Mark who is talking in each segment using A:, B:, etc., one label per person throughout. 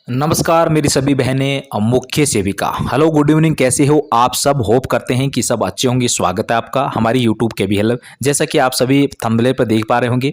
A: नमस्कार मेरी सभी बहनें, मुख्य सेविका। Hello, good evening. कैसे हो आप सब? होप करते हैं कि सब अच्छे होंगे। स्वागत है आपका हमारी यूट्यूब के भी। हेलो, जैसा कि आप सभी थंबनेल पर देख पा रहे होंगे,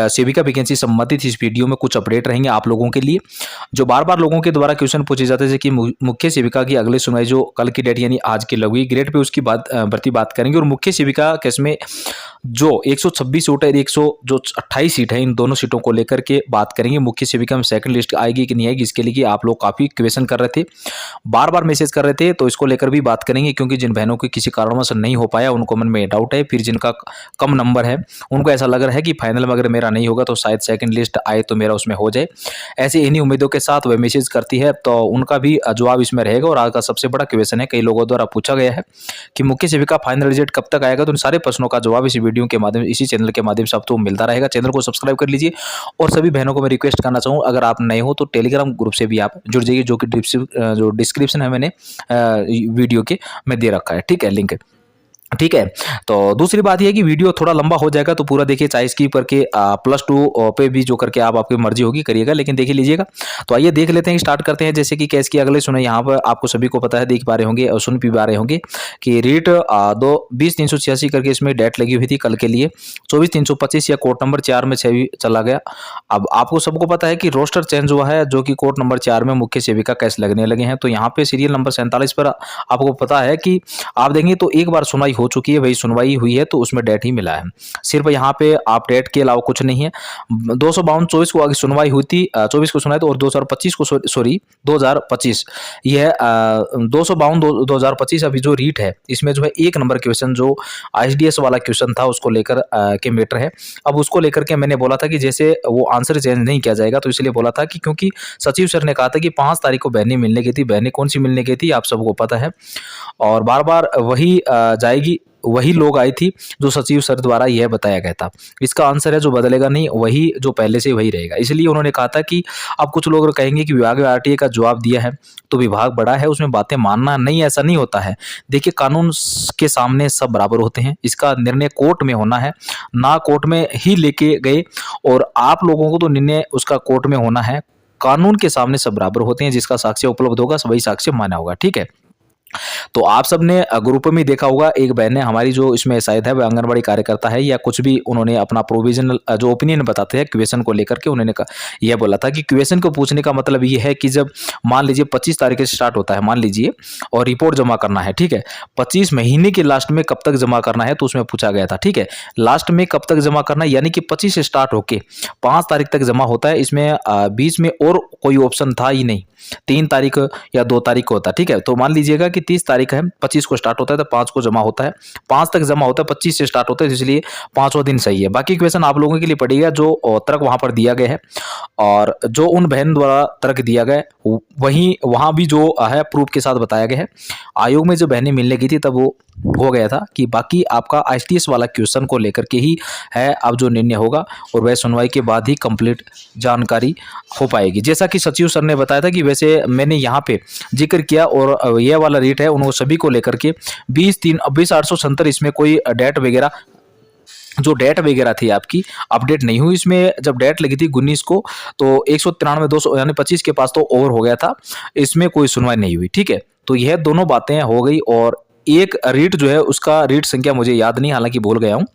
A: सेविका वैकेंसी संबंधित इस वीडियो में कुछ अपडेट रहेंगे आप लोगों के लिए। जो बार बार लोगों के द्वारा क्वेश्चन पूछे जाते हैं कि मुख्य सेविका की अगली सुनवाई जो कल की डेट यानी आज की लगी ग्रेड पे उसकी बात करेंगे। और मुख्य सेविका केस में जो 126 सीट है, 100 जो 28 सीट है, इन दोनों सीटों को लेकर के बात करेंगे। मुख्य सेविका में सेकंड लिस्ट आएगी कि नहीं आएगी, इसके लिए कि आप लोग काफ़ी क्वेश्चन कर रहे थे, बार बार मैसेज कर रहे थे, तो इसको लेकर भी बात करेंगे। क्योंकि जिन बहनों को किसी कारणवश नहीं हो पाया, उनको मन में डाउट है, फिर जिनका कम नंबर है उनको ऐसा लग रहा है कि फाइनल में अगर मेरा नहीं होगा तो शायद सेकंड लिस्ट आए तो मेरा उसमें हो जाए। ऐसे इन्हीं उम्मीदों के साथ वह मैसेज करती है, तो उनका भी जवाब इसमें रहेगा। और आज का सबसे बड़ा क्वेश्चन है, कई लोगों द्वारा पूछा गया है कि मुख्य सेविका फाइनल रिजल्ट कब तक आएगा। तो उन सारे प्रश्नों का जवाब इसी वीडियो के माध्यम, इसी चैनल के माध्यम से आपको मिलता रहेगा। चैनल को सब्सक्राइब कर लीजिए। और सभी बहनों को मैं रिक्वेस्ट करना चाहूँ, अगर आप नए हो तो टेलीग्राम ग्रुप से भी आप जुड़ जाइए, जो कि जो डिस्क्रिप्शन है मैंने वीडियो के में दे रखा है। ठीक है, लिंक। ठीक है, तो दूसरी बात यह है कि वीडियो थोड़ा लंबा हो जाएगा, तो पूरा देखिए, चाहे स्किप करके +2 पे भी जो करके आप आपकी मर्जी होगी करिएगा, लेकिन देख लीजिएगा। तो आइए देख लेते हैं, स्टार्ट करते हैं। जैसे कि केस की अगले सुने, यहाँ पर आपको सभी को पता है, देख पा रहे होंगे और सुन भी पा रहे होंगे कि रेट 20,386 करके इसमें डेट लगी हुई थी कल के लिए। 24,325 या कोर्ट नंबर 4 में 6 चला गया। अब आपको सबको पता है कि रोस्टर चेंज हुआ है, जो कि कोर्ट नंबर 4 में मुख्य सेविका केस लगने लगे हैं। तो यहाँ पे सीरियल नंबर 47 पर आपको पता है कि आप देखेंगे तो एक बार सुनवाई हो चुकी है, वही सुनवाई हुई है, तो उसमें डेट ही मिला है। सिर्फ यहाँ पे आप डेट के अलावा कुछ नहीं है। 252 24 को आगे सुनवाई हुई थी, 24 को सुनाई तो, और 2025 को, सॉरी 2025, यह 252 2025 अभी जो रीट है, इसमें जो है एक नंबर क्वेश्चन जो ISDS वाला क्वेश्चन था उसको लेकर के मैटर है। अब उसको लेकर के मैंने बोला था कि जैसे वो आंसर चेंज नहीं किया जाएगा, तो इसलिए बोला था कि क्योंकि सचिव सर ने कहा था कि 5 तारीख को बहनें मिलने गई थी। बहनें कौन सी मिलने गई थी आप सबको पता है, और बार बार वही जाएगी, वही लोग आई थी जो सचिव सर द्वारा यह बताया गया था। इसका आंसर है जो बदलेगा नहीं, वही जो पहले से वही रहेगा। इसलिए उन्होंने कहा था कि अब कुछ लोग कहेंगे कि विभाग ने RTA का जवाब दिया है तो विभाग बड़ा है, उसमें बातें मानना नहीं, ऐसा नहीं होता है। देखिए, कानून के सामने सब बराबर होते हैं। इसका निर्णय कोर्ट में होना है, ना कोर्ट में ही लेके गए, और आप लोगों को तो निर्णय उसका कोर्ट में होना है। कानून के सामने सब बराबर होते हैं, जिसका साक्ष्य उपलब्ध होगा वही साक्ष्य माना होगा। ठीक है, तो आप सबने ग्रुप में देखा होगा, एक बहन है हमारी जो इसमें शायद है, वह आंगनबाड़ी कार्यकर्ता है या कुछ भी, उन्होंने अपना प्रोविजनल जो ओपिनियन बताते हैं क्वेश्चन को लेकर के, उन्होंने यह बोला था कि क्वेश्चन को पूछने का मतलब ये है कि जब मान लीजिए 25 तारीख से स्टार्ट होता है, मान लीजिए, और रिपोर्ट जमा करना है, ठीक है, 25 महीने के लास्ट में कब तक जमा करना है, तो उसमें पूछा गया था। ठीक है, लास्ट में कब तक जमा करना है, यानी कि 25 से स्टार्ट होके 5 तारीख तक जमा होता है। इसमें बीच में और कोई ऑप्शन था ही नहीं, 3 तारीख या 2 तारीख को होता। ठीक है, तो मान लीजिएगा कि 30 तारीख है, 25 को स्टार्ट होता है तो 5 को जमा होता है, 5 तक जमा होता है, 25 से स्टार्ट होता है, इसलिए 5वां दिन सही है। बाकी क्वेश्चन आप लोगों के लिए पड़ेगा जो तर्क वहां पर दिया गया है, और जो उन बहन द्वारा तर्क दिया गया वहीं वहां भी जो है प्रूफ के साथ बताया गया है। आयोग में जो बहनें मिलने गई थी तब वो हो गया था कि बाकी आपका ISDS वाला क्वेश्चन को लेकर के ही है अब जो निर्णय होगा, और वह सुनवाई के बाद ही कंप्लीट जानकारी हो पाएगी। जैसा कि सचिव सर ने बताया था कि वैसे मैंने यहाँ पे जिक्र किया, और यह वाला रेट है उन सभी को लेकर के 20,870, इसमें कोई डेट वगैरह, जो डेट वगैरह थी आपकी अपडेट नहीं हुई। इसमें जब डेट लगी थी 19 को, तो 193 200 यानी 25 के पास तो ओवर हो गया था, इसमें कोई सुनवाई नहीं हुई। ठीक है, तो यह दोनों बातें हो गई। और एक रीट जो है, उसका रीट संख्या मुझे याद नहीं, हालांकि भूल गया हूँ,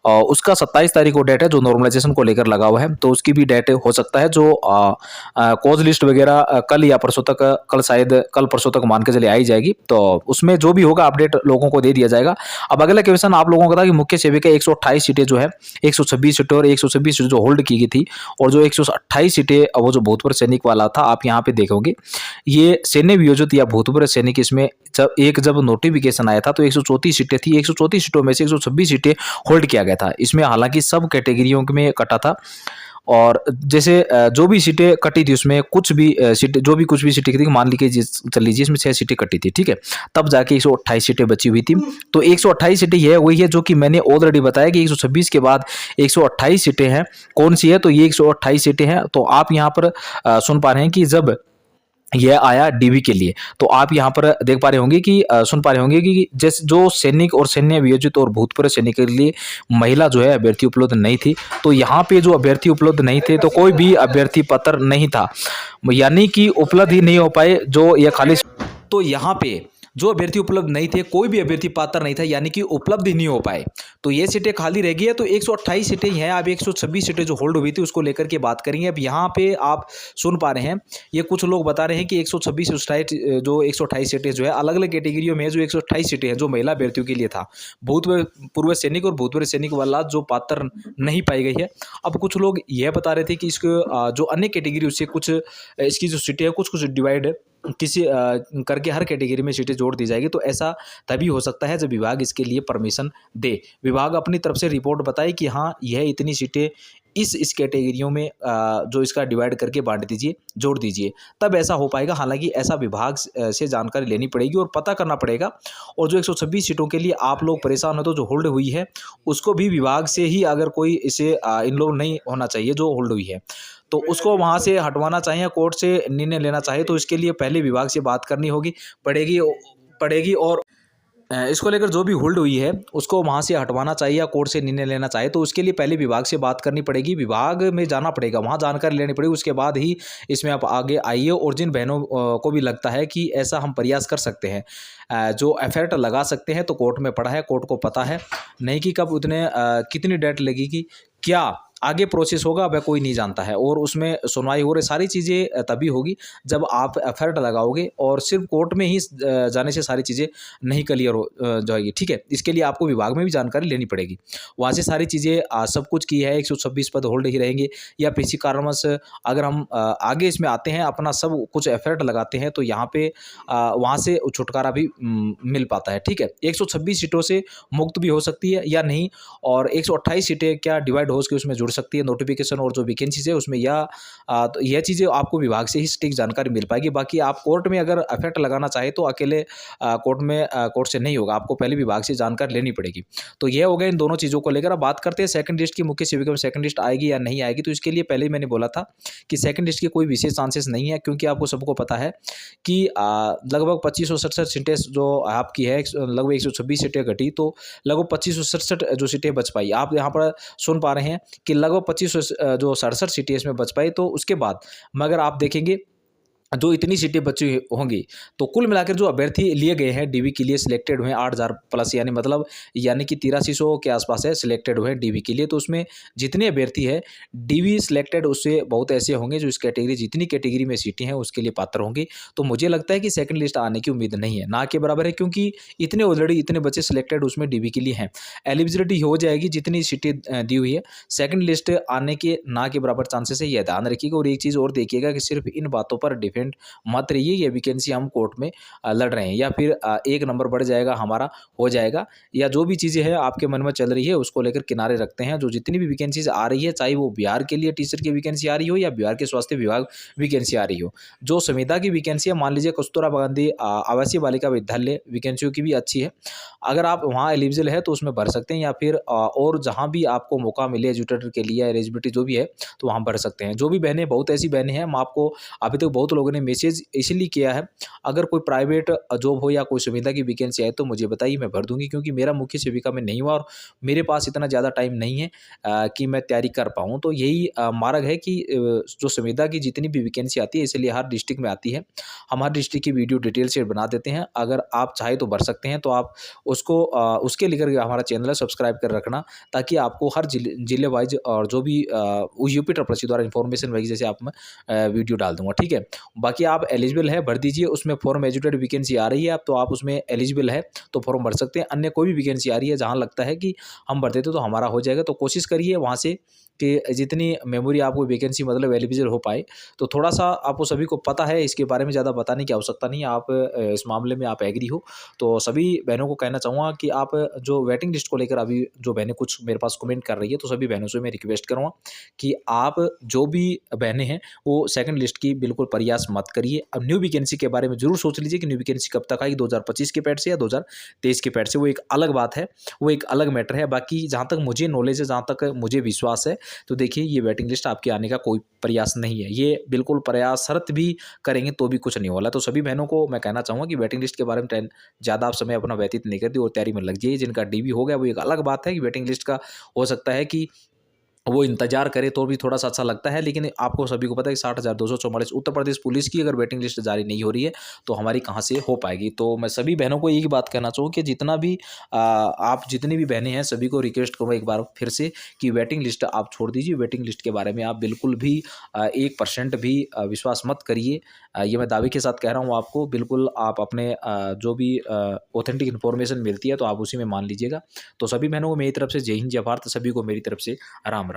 A: और उसका 27 तारीख को डेट है, जो नॉर्मलाइजेशन को लेकर लगा हुआ है, तो उसकी भी डेट हो सकता है। जो कॉज लिस्ट वगैरह कल या परसों तक, कल शायद कल परसों तक मान के चले आई जाएगी, तो उसमें जो भी होगा अपडेट लोगों को दे दिया जाएगा। अब अगला क्वेश्चन आप लोगों का था कि मुख्य सेविका 128 सीटें जो है, 126 सीटें और 126 सीटें जो होल्ड की गई थी, और जो 128 सीटें वो जो भूतपूर्व सैनिक वाला था, आप यहाँ पे देखोगे ये सैन्य वियोजित या भूतपूर्व सैनिक, इसमें जब नोटिफिकेशन आया था तो 134 सीटें थी। 134 सीटों में से 126 सीटें होल्ड किया गया था। इसमें हालांकि सब कैटेगरियों में कटा था, और जैसे जो भी सीटें कटी थी उसमें कुछ भी सीटें, जो भी कुछ भी सीटें थी, मान लीजिए चल लीजिए इसमें 6 सीटें कटी थी। ठीक है, तब जाके 128 सीटें बची हुई थी। तो 128 सीटें यह वही है जो कि मैंने ऑलरेडी बताया कि 126 के बाद 128 सीटें हैं। कौन सी है, तो ये 128 सीटें हैं। तो आप यहाँ पर सुन पा रहे हैं कि जब यह आया डीवी के लिए। तो आप यहाँ पर देख पा रहे होंगे कि सुन पा रहे होंगे कि जैसे जो सैनिक और सैन्य वियोजित और भूतपूर्व सैनिक के लिए महिला जो है अभ्यर्थी उपलब्ध नहीं थी। तो यहाँ पे जो अभ्यर्थी उपलब्ध नहीं थे तो कोई भी अभ्यर्थी पत्र नहीं था, यानी कि उपलब्ध ही नहीं हो पाए जो ये खाली। तो यहाँ पे जो अभ्यर्थी उपलब्ध नहीं थे, कोई भी अभ्यर्थी पात्र नहीं था, यानी कि उपलब्ध ही नहीं हो पाए। तो ये सीटें खाली रह गई है। तो 128 सीटें हैं, अब 126 सीटें जो होल्ड हुई थी उसको लेकर के बात करेंगे। अब यहाँ पे आप सुन पा रहे हैं, ये कुछ लोग बता रहे हैं कि 126 जो 128 सीटें जो है अलग अलग कैटेगरियों में है। जो 128 सीटें हैं जो महिला अभ्यर्थियों के लिए था, भूतपूर्व सैनिक और भूतपूर्व सैनिक वाला जो पात्र नहीं पाई गई है। अब कुछ लोग यह बता रहे थे कि इसको जो अन्य कैटेगरी उससे कुछ इसकी जो सीटें हैं कुछ कुछ डिवाइड किसी करके हर कैटेगरी में सीटें जोड़ दी जाएगी। तो ऐसा तभी हो सकता है जब विभाग इसके लिए परमिशन दे, विभाग अपनी तरफ से रिपोर्ट बताए कि हाँ यह इतनी सीटें इस कैटेगरियों में जो इसका डिवाइड करके बांट दीजिए, जोड़ दीजिए, तब ऐसा हो पाएगा। हालांकि ऐसा विभाग से जानकारी लेनी पड़ेगी और पता करना पड़ेगा। और जो 126 सीटों के लिए आप लोग परेशान हो तो जो होल्ड हुई है उसको भी विभाग से ही, अगर कोई इसे इनरोल नहीं होना चाहिए जो होल्ड हुई है तो उसको वहाँ से हटवाना चाहिए, कोर्ट से निर्णय लेना चाहिए, तो इसके लिए पहले विभाग से बात करनी होगी पड़ेगी। और इसको लेकर जो भी होल्ड हुई है उसको वहाँ से हटवाना चाहिए या कोर्ट से निर्णय लेना चाहिए, तो उसके लिए पहले विभाग से बात करनी पड़ेगी, विभाग में जाना पड़ेगा, वहाँ जानकारी लेनी पड़ेगी, उसके बाद ही इसमें आप आगे आइए। और जिन बहनों को भी लगता है कि ऐसा हम प्रयास कर सकते हैं, जो एफर्ट लगा सकते हैं, तो कोर्ट में पड़ा है, कोर्ट को पता है नहीं कि कब उतने कितनी डेट लगेगी, क्या आगे प्रोसेस होगा, वह कोई नहीं जानता है। और उसमें सुनवाई हो रही, सारी चीज़ें तभी होगी जब आप एफर्ट लगाओगे, और सिर्फ कोर्ट में ही जाने से सारी चीज़ें नहीं क्लियर हो जाएगी। ठीक है, इसके लिए आपको विभाग में भी जानकारी लेनी पड़ेगी, वहाँ से सारी चीज़ें सब कुछ की है। 126 पद होल्ड ही रहेंगे या किसी कारणवश अगर हम आगे इसमें आते हैं, अपना सब कुछ एफर्ट लगाते हैं, तो यहाँ पे वहाँ से छुटकारा भी मिल पाता है। ठीक है, 126 सीटों से मुक्त भी हो सकती है या नहीं, और 128 सीटें क्या डिवाइड हो उसमें जुड़ सकती है, नोटिफिकेशन और जो वैकेंसीज है उसमें, या तो यह चीज़ें आपको विभाग से ही सटीक जानकारी मिल पाएगी। बाकी आप कोर्ट में अगर एफर्ट लगाना चाहे तो अकेले कोर्ट से नहीं होगा, आपको पहले विभाग से जानकारी लेनी पड़ेगी। तो यह हो गया इन दोनों चीज़ों को लेकर। अब बात करते हैं सेकंड लिस्ट की, मुख्य सेविका में सेकंड लिस्ट आएगी या नहीं आएगी। तो इसके लिए पहले मैंने बोला था कि सेकंड लिस्ट की कोई विशेष चांसेस नहीं है, क्योंकि आपको सबको पता है कि लगभग 2567 सीटें जो आपकी है, लगभग 126 सीटें घटी, तो लगभग 2567 जो सीटें बच पाई। आप यहाँ पर सुन पा रहे हैं कि लगभग 25 जो 67 सीटें इसमें बच पाई। तो उसके बाद मगर आप देखेंगे जो इतनी सीटें बची होंगी, तो कुल मिलाकर जो अभ्यर्थी लिए गए हैं डीवी के लिए सिलेक्टेड हुए 8000 प्लस, यानी कि 8300 के आसपास है सिलेक्टेड हुए डीवी के लिए। तो उसमें जितने अभ्यर्थी है डीवी सिलेक्टेड, उससे बहुत ऐसे होंगे जो इस कैटेगरी, जितनी कैटेगरी में सीटें हैं उसके लिए पात्र होंगे। तो मुझे लगता है कि सेकंड लिस्ट आने की उम्मीद नहीं है, ना के बराबर है, क्योंकि इतने ऑलरेडी इतने बच्चे सिलेक्टेड उसमें डीवी के लिए हैं, एलिजिबिलिटी हो जाएगी जितनी सीटें दी हुई है। सेकंड लिस्ट आने के ना के बराबर चांसेस है, यह ध्यान रखिएगा। और एक चीज़ और देखिएगा कि सिर्फ इन बातों पर डिपेंड मत रहिए ये वैकेंसी हम कोर्ट में लड़ रहे हैं, या फिर एक नंबर बढ़ जाएगा हमारा, हो जाएगा, या जो भी चीज़ें हैं आपके मन में चल रही है उसको लेकर किनारे रखते हैं। जो जितनी भी वैकेंसीज आ रही है, चाहे वो बिहार के लिए टीचर की वैकेंसी आ रही हो या बिहार के स्वास्थ्य विभाग वैकेंसी आ रही हो, जो संविदा की वैकेंसी है, मान लीजिए कस्तूरबा गांधी आवासीय बालिका विद्यालय वैकेंसियों की भी अच्छी है, अगर आप वहाँ एलिजिबल है तो उसमें भर सकते हैं, या फिर और जहाँ भी आपको मौका मिले एजुकेटर के लिए, एलिजिबिलिटी जो भी है तो वहाँ भर सकते हैं। जो भी बहनें, बहुत ऐसी बहनें हैं, हम आपको अभी तक बहुत लोगों ने मैसेज इसलिए किया है, अगर कोई प्राइवेट जॉब हो या कोई सुविधा की वैकेंसी आए तो मुझे बताइए, मैं भर दूंगी, क्योंकि मेरा मुख्य सेविका में नहीं हुआ और मेरे पास इतना ज़्यादा टाइम नहीं है कि मैं तैयारी कर पाऊँ। तो यही मार्ग है कि जो संविदा की जितनी भी वैकेंसी आती है, इसलिए हर डिस्ट्रिक्ट में आती है, हम हर डिस्ट्रिक्ट की वीडियो डिटेल से बना देते हैं, अगर आप चाहे तो भर सकते हैं। तो आप उसको उसके लेकर हमारा चैनल है सब्सक्राइब कर रखना, ताकि आपको हर जिले वाइज और जो भी यूपी ट्रिपलसी द्वारा इन्फॉर्मेशन वही जैसे आप मैं वीडियो डाल दूंगा। ठीक है, बाकी आप एलिजिबल है भर दीजिए, उसमें फॉर्म एजुकेटेड वैकेंसी आ रही है, तो आप उसमें एलिजिबल है तो फॉर्म भर सकते हैं। अन्य कोई भी वैकेंसी आ रही है जहाँ लगता है कि हम भर देते तो हमारा हो जाएगा, तो कोशिश करिए वहाँ से कि जितनी मेमोरी आपको वैकेंसी मतलब एलिजिबल हो पाए। तो थोड़ा सा आपको सभी को पता है, इसके बारे में ज़्यादा बताने की आवश्यकता नहीं है, आप इस मामले में आप एग्री हो। तो सभी बहनों को कहना चाहूँगा कि आप जो वेटिंग लिस्ट को लेकर अभी जो बहनें कुछ मेरे पास कमेंट कर रही है, तो सभी बहनों से मैं रिक्वेस्ट करूँगा कि आप जो भी बहनें हैं वो सेकंड लिस्ट की बिल्कुल प्रयास विश्वास मत करिए। अब न्यू वैकेंसी के बारे में ज़रूर सोच लीजिए कि न्यू वैकेंसी कब तक आएगी, 2025 के पैड से या 2023 के पैड से, वो एक अलग बात है, वो एक अलग मैटर है। बाकी जहाँ तक मुझे नॉलेज है, जहाँ तक मुझे विश्वास है, तो देखिए ये वेटिंग लिस्ट आपके आने का कोई प्रयास नहीं है। ये बिल्कुल प्रयासरत भी करेंगे तो भी कुछ नहीं वाला। तो सभी बहनों को मैं कहना चाहूँगा कि वेटिंग लिस्ट के बारे में ज़्यादा आप समय अपना व्यतीत नहीं करती और तैयारी में लग जाइए। जिनका डीबी हो गया वो एक अलग बात है कि वेटिंग लिस्ट का हो सकता है कि वो इंतजार करे तो भी थोड़ा-सा अच्छा लगता है, लेकिन आपको सभी को पता है कि 60,244 उत्तर प्रदेश पुलिस की अगर वेटिंग लिस्ट जारी नहीं हो रही है, तो हमारी कहाँ से हो पाएगी। तो मैं सभी बहनों को यही बात कहना चाहूँ कि जितना भी आप जितनी भी बहनें हैं, सभी को रिक्वेस्ट करूँ एक बार फिर से कि वेटिंग लिस्ट आप छोड़ दीजिए। वेटिंग लिस्ट के बारे में आप बिल्कुल भी 1% भी विश्वास मत करिए। ये मैं दावे के साथ कह रहा हूँ आपको, बिल्कुल आप अपने जो भी ऑथेंटिक इन्फॉर्मेशन मिलती है, तो आप उसी में मान लीजिएगा। तो सभी बहनों को मेरी तरफ से जय हिंद, जय भारत, सभी को मेरी तरफ से राम राम।